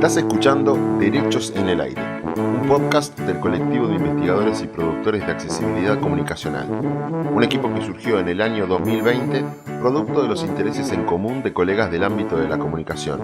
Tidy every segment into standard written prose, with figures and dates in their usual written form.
Estás escuchando Derechos en el Aire, un podcast del colectivo de investigadores y productores de accesibilidad comunicacional, un equipo que surgió en el año 2020 producto de los intereses en común de colegas del ámbito de la comunicación,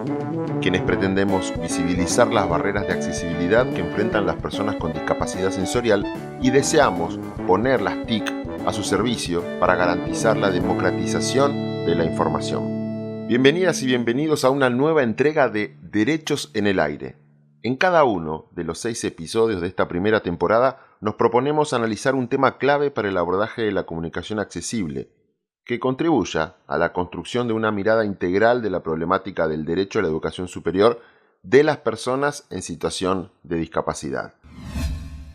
quienes pretendemos visibilizar las barreras de accesibilidad que enfrentan las personas con discapacidad sensorial y deseamos poner las TIC a su servicio para garantizar la democratización de la información. Bienvenidas y bienvenidos a una nueva entrega de Derechos en el Aire. En cada uno de los 6 episodios de esta primera temporada nos proponemos analizar un tema clave para el abordaje de la comunicación accesible, que contribuya a la construcción de una mirada integral de la problemática del derecho a la educación superior de las personas en situación de discapacidad.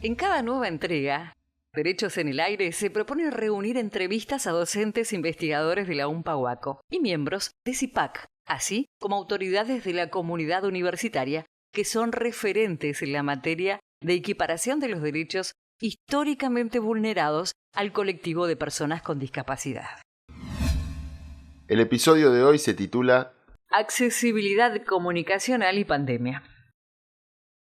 En cada nueva entrega, Derechos en el Aire se propone reunir entrevistas a docentes investigadores de la UNPA-UACO y miembros de CIPAC, así como autoridades de la comunidad universitaria que son referentes en la materia de equiparación de los derechos históricamente vulnerados al colectivo de personas con discapacidad. El episodio de hoy se titula Accesibilidad comunicacional y pandemia.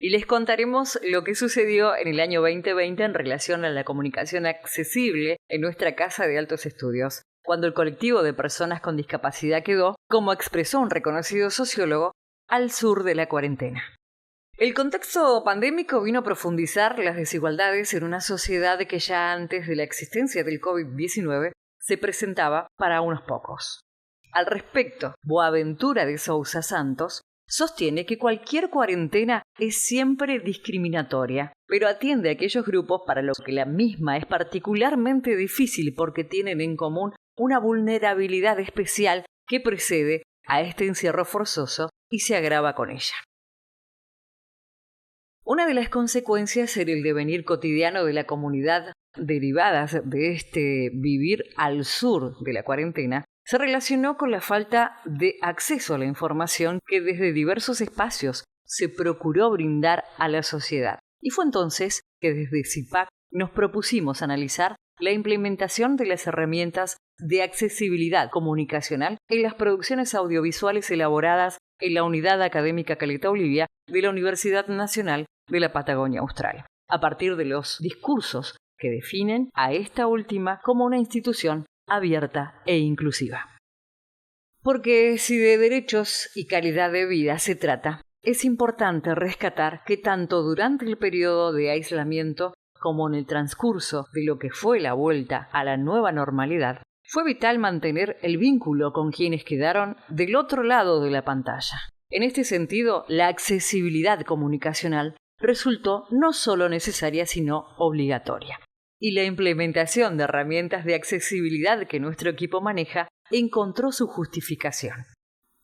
Y les contaremos lo que sucedió en el año 2020 en relación a la comunicación accesible en nuestra Casa de Altos Estudios, cuando el colectivo de personas con discapacidad quedó, como expresó un reconocido sociólogo, al sur de la cuarentena. El contexto pandémico vino a profundizar las desigualdades en una sociedad que ya antes de la existencia del COVID-19 se presentaba para unos pocos. Al respecto, Boaventura de Sousa Santos sostiene que cualquier cuarentena es siempre discriminatoria, pero atiende a aquellos grupos para los que la misma es particularmente difícil porque tienen en común una vulnerabilidad especial que precede a este encierro forzoso y se agrava con ella. Una de las consecuencias en el devenir cotidiano de la comunidad derivadas de este vivir al sur de la cuarentena se relacionó con la falta de acceso a la información que desde diversos espacios se procuró brindar a la sociedad. Y fue entonces que desde CIPAC nos propusimos analizar la implementación de las herramientas de accesibilidad comunicacional en las producciones audiovisuales elaboradas en la Unidad Académica Caleta Olivia de la Universidad Nacional de la Patagonia Austral, a partir de los discursos que definen a esta última como una institución abierta e inclusiva. Porque si de derechos y calidad de vida se trata, es importante rescatar que tanto durante el periodo de aislamiento como en el transcurso de lo que fue la vuelta a la nueva normalidad, fue vital mantener el vínculo con quienes quedaron del otro lado de la pantalla. En este sentido, la accesibilidad comunicacional resultó no solo necesaria, sino obligatoria. Y la implementación de herramientas de accesibilidad que nuestro equipo maneja encontró su justificación.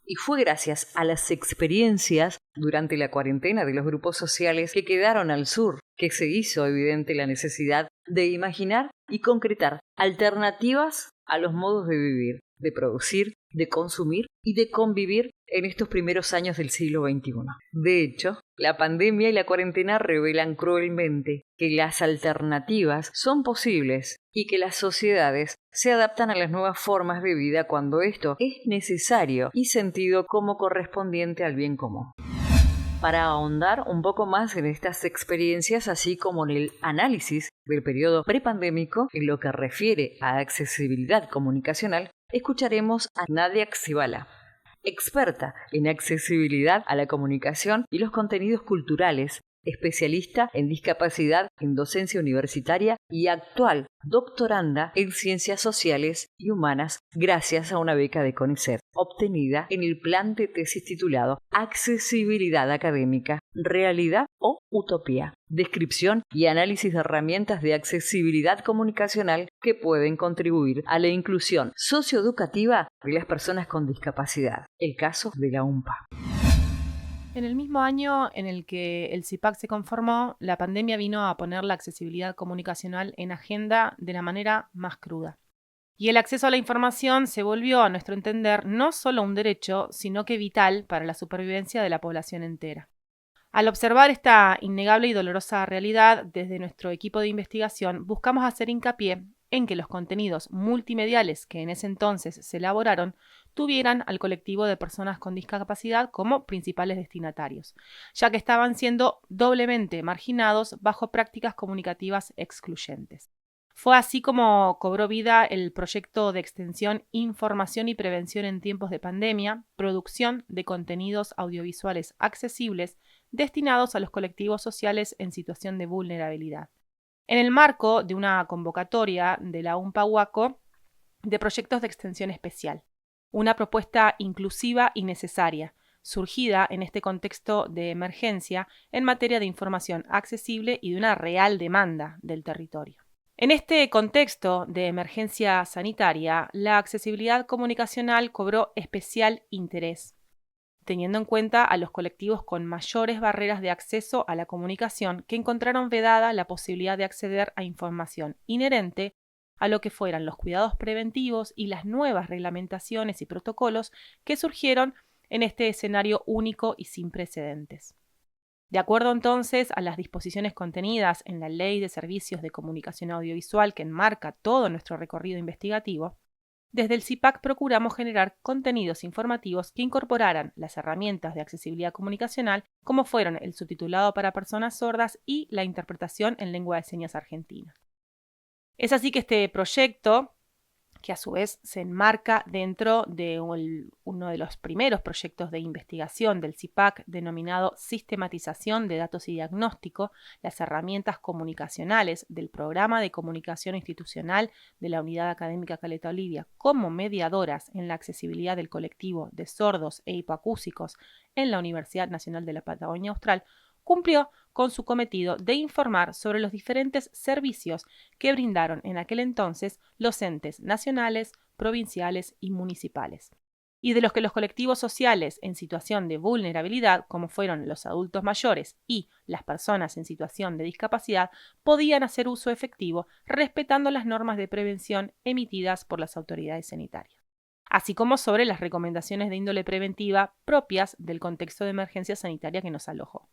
Y fue gracias a las experiencias durante la cuarentena de los grupos sociales que quedaron al sur que se hizo evidente la necesidad de imaginar y concretar alternativas a los modos de vivir, de producir, de consumir y de convivir en estos primeros años del siglo XXI. De hecho, la pandemia y la cuarentena revelan cruelmente que las alternativas son posibles y que las sociedades se adaptan a las nuevas formas de vida cuando esto es necesario y sentido como correspondiente al bien común. Para ahondar un poco más en estas experiencias, así como en el análisis del periodo prepandémico en lo que refiere a accesibilidad comunicacional, escucharemos a Nadia Xibala, experta en accesibilidad a la comunicación y los contenidos culturales, especialista en discapacidad en docencia universitaria y actual doctoranda en ciencias sociales y humanas gracias a una beca de CONICET obtenida en el plan de tesis titulado Accesibilidad académica, realidad o utopía, descripción y análisis de herramientas de accesibilidad comunicacional que pueden contribuir a la inclusión socioeducativa de las personas con discapacidad, el caso de la UNPA. En el mismo año en el que el CIPAC se conformó, la pandemia vino a poner la accesibilidad comunicacional en agenda de la manera más cruda. Y el acceso a la información se volvió, a nuestro entender, no solo un derecho, sino que vital para la supervivencia de la población entera. Al observar esta innegable y dolorosa realidad, desde nuestro equipo de investigación buscamos hacer hincapié en que los contenidos multimediales que en ese entonces se elaboraron tuvieran al colectivo de personas con discapacidad como principales destinatarios, ya que estaban siendo doblemente marginados bajo prácticas comunicativas excluyentes. Fue así como cobró vida el proyecto de extensión Información y Prevención en tiempos de pandemia, producción de contenidos audiovisuales accesibles destinados a los colectivos sociales en situación de vulnerabilidad, en el marco de una convocatoria de la UNPA-UACO de proyectos de extensión especial, una propuesta inclusiva y necesaria, surgida en este contexto de emergencia en materia de información accesible y de una real demanda del territorio. En este contexto de emergencia sanitaria, la accesibilidad comunicacional cobró especial interés, teniendo en cuenta a los colectivos con mayores barreras de acceso a la comunicación que encontraron vedada la posibilidad de acceder a información inherente a lo que fueran los cuidados preventivos y las nuevas reglamentaciones y protocolos que surgieron en este escenario único y sin precedentes. De acuerdo entonces a las disposiciones contenidas en la Ley de Servicios de Comunicación Audiovisual que enmarca todo nuestro recorrido investigativo, desde el CIPAC procuramos generar contenidos informativos que incorporaran las herramientas de accesibilidad comunicacional como fueron el subtitulado para personas sordas y la interpretación en lengua de señas argentina. Es así que este proyecto, que a su vez se enmarca dentro de uno de los primeros proyectos de investigación del CIPAC denominado Sistematización de Datos y Diagnóstico, las herramientas comunicacionales del Programa de Comunicación Institucional de la Unidad Académica Caleta Olivia como mediadoras en la accesibilidad del colectivo de sordos e hipoacúsicos en la Universidad Nacional de la Patagonia Austral, cumplió con su cometido de informar sobre los diferentes servicios que brindaron en aquel entonces los entes nacionales, provinciales y municipales, y de los que los colectivos sociales en situación de vulnerabilidad, como fueron los adultos mayores y las personas en situación de discapacidad, podían hacer uso efectivo respetando las normas de prevención emitidas por las autoridades sanitarias, así como sobre las recomendaciones de índole preventiva propias del contexto de emergencia sanitaria que nos alojó.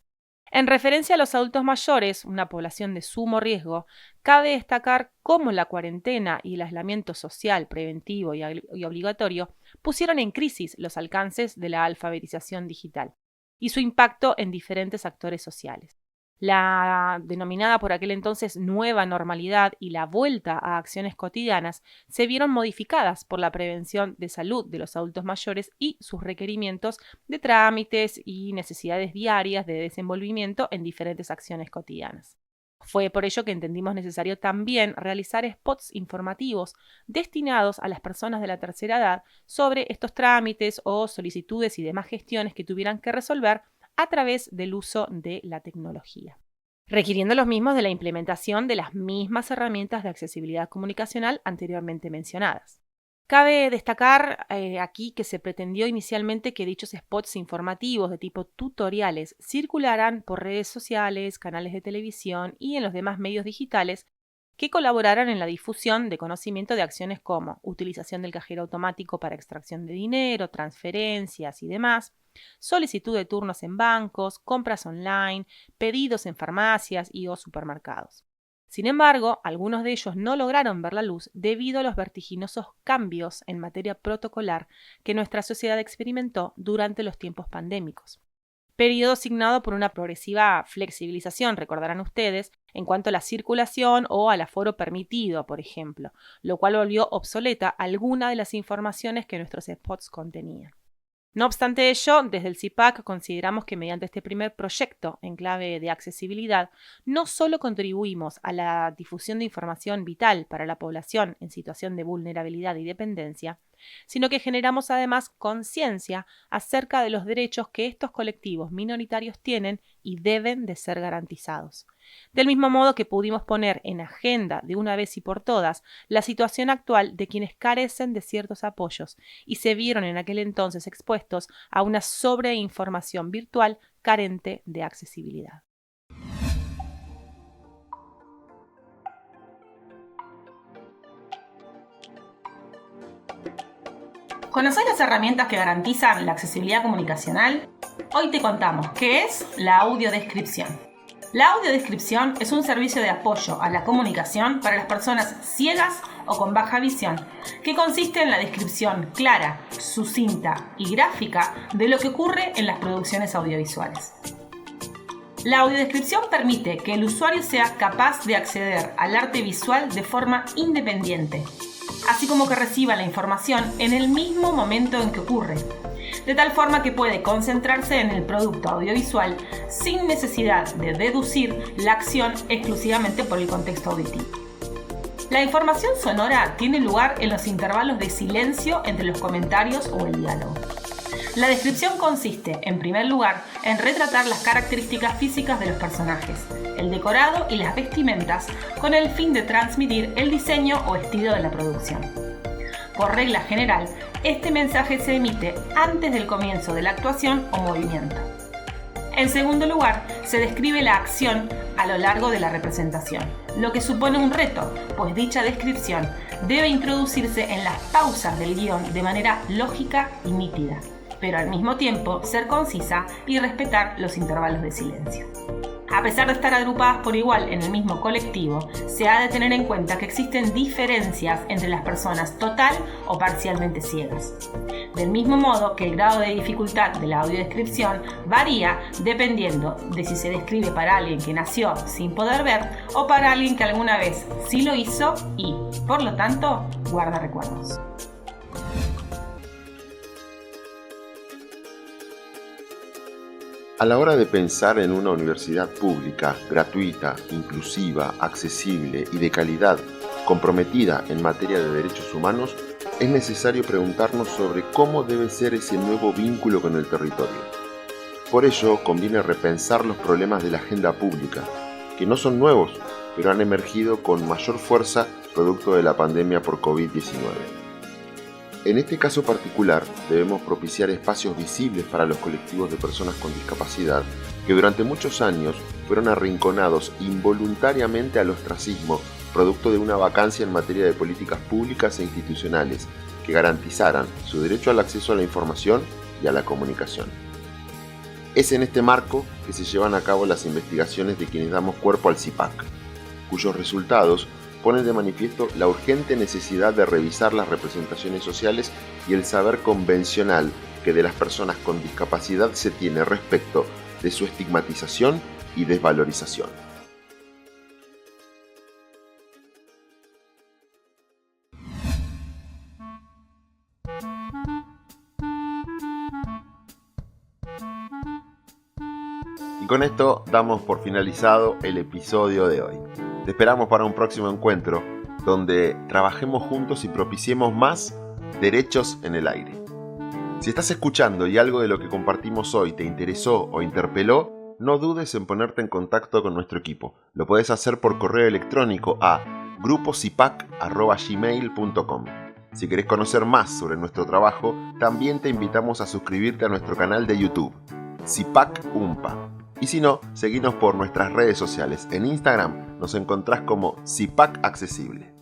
En referencia a los adultos mayores, una población de sumo riesgo, cabe destacar cómo la cuarentena y el aislamiento social, preventivo y obligatorio pusieron en crisis los alcances de la alfabetización digital y su impacto en diferentes actores sociales. La denominada por aquel entonces nueva normalidad y la vuelta a acciones cotidianas se vieron modificadas por la prevención de salud de los adultos mayores y sus requerimientos de trámites y necesidades diarias de desenvolvimiento en diferentes acciones cotidianas. Fue por ello que entendimos necesario también realizar spots informativos destinados a las personas de la tercera edad sobre estos trámites o solicitudes y demás gestiones que tuvieran que resolver a través del uso de la tecnología, requiriendo los mismos de la implementación de las mismas herramientas de accesibilidad comunicacional anteriormente mencionadas. Cabe destacar aquí que se pretendió inicialmente que dichos spots informativos de tipo tutoriales circularan por redes sociales, canales de televisión y en los demás medios digitales que colaboraran en la difusión de conocimiento de acciones como utilización del cajero automático para extracción de dinero, transferencias y demás, solicitud de turnos en bancos, compras online, pedidos en farmacias y o supermercados. Sin embargo, algunos de ellos no lograron ver la luz debido a los vertiginosos cambios en materia protocolar que nuestra sociedad experimentó durante los tiempos pandémicos. Periodo signado por una progresiva flexibilización, recordarán ustedes, en cuanto a la circulación o al aforo permitido, por ejemplo, lo cual volvió obsoleta alguna de las informaciones que nuestros spots contenían. No obstante ello, desde el CIPAC consideramos que mediante este primer proyecto en clave de accesibilidad, no solo contribuimos a la difusión de información vital para la población en situación de vulnerabilidad y dependencia, sino que generamos además conciencia acerca de los derechos que estos colectivos minoritarios tienen y deben de ser garantizados. Del mismo modo que pudimos poner en agenda de una vez y por todas la situación actual de quienes carecen de ciertos apoyos y se vieron en aquel entonces expuestos a una sobreinformación virtual carente de accesibilidad. ¿Conocés las herramientas que garantizan la accesibilidad comunicacional? Hoy te contamos qué es la audiodescripción. La audiodescripción es un servicio de apoyo a la comunicación para las personas ciegas o con baja visión, que consiste en la descripción clara, sucinta y gráfica de lo que ocurre en las producciones audiovisuales. La audiodescripción permite que el usuario sea capaz de acceder al arte visual de forma independiente, así como que reciba la información en el mismo momento en que ocurre, de tal forma que puede concentrarse en el producto audiovisual sin necesidad de deducir la acción exclusivamente por el contexto auditivo. La información sonora tiene lugar en los intervalos de silencio entre los comentarios o el diálogo. La descripción consiste, en primer lugar, en retratar las características físicas de los personajes, el decorado y las vestimentas, con el fin de transmitir el diseño o estilo de la producción. Por regla general, este mensaje se emite antes del comienzo de la actuación o movimiento. En segundo lugar, se describe la acción a lo largo de la representación, lo que supone un reto, pues dicha descripción debe introducirse en las pausas del guión de manera lógica y nítida, pero al mismo tiempo ser concisa y respetar los intervalos de silencio. A pesar de estar agrupadas por igual en el mismo colectivo, se ha de tener en cuenta que existen diferencias entre las personas total o parcialmente ciegas. Del mismo modo que el grado de dificultad de la audiodescripción varía dependiendo de si se describe para alguien que nació sin poder ver o para alguien que alguna vez sí lo hizo y, por lo tanto, guarda recuerdos. A la hora de pensar en una universidad pública, gratuita, inclusiva, accesible y de calidad, comprometida en materia de derechos humanos, es necesario preguntarnos sobre cómo debe ser ese nuevo vínculo con el territorio. Por ello, conviene repensar los problemas de la agenda pública, que no son nuevos, pero han emergido con mayor fuerza producto de la pandemia por COVID-19. En este caso particular, debemos propiciar espacios visibles para los colectivos de personas con discapacidad que durante muchos años fueron arrinconados involuntariamente al ostracismo, producto de una vacancia en materia de políticas públicas e institucionales que garantizaran su derecho al acceso a la información y a la comunicación. Es en este marco que se llevan a cabo las investigaciones de quienes damos cuerpo al CIPAC, cuyos resultados ponen de manifiesto la urgente necesidad de revisar las representaciones sociales y el saber convencional que de las personas con discapacidad se tiene respecto de su estigmatización y desvalorización. Y con esto damos por finalizado el episodio de hoy. Te esperamos para un próximo encuentro donde trabajemos juntos y propiciemos más derechos en el aire. Si estás escuchando y algo de lo que compartimos hoy te interesó o interpeló, no dudes en ponerte en contacto con nuestro equipo. Lo puedes hacer por correo electrónico a grupocipac@gmail.com. Si querés conocer más sobre nuestro trabajo, también te invitamos a suscribirte a nuestro canal de YouTube, CIPAC UMPA. Y si no, seguinos por nuestras redes sociales. En Instagram nos encontrás como CIPAC Accesible.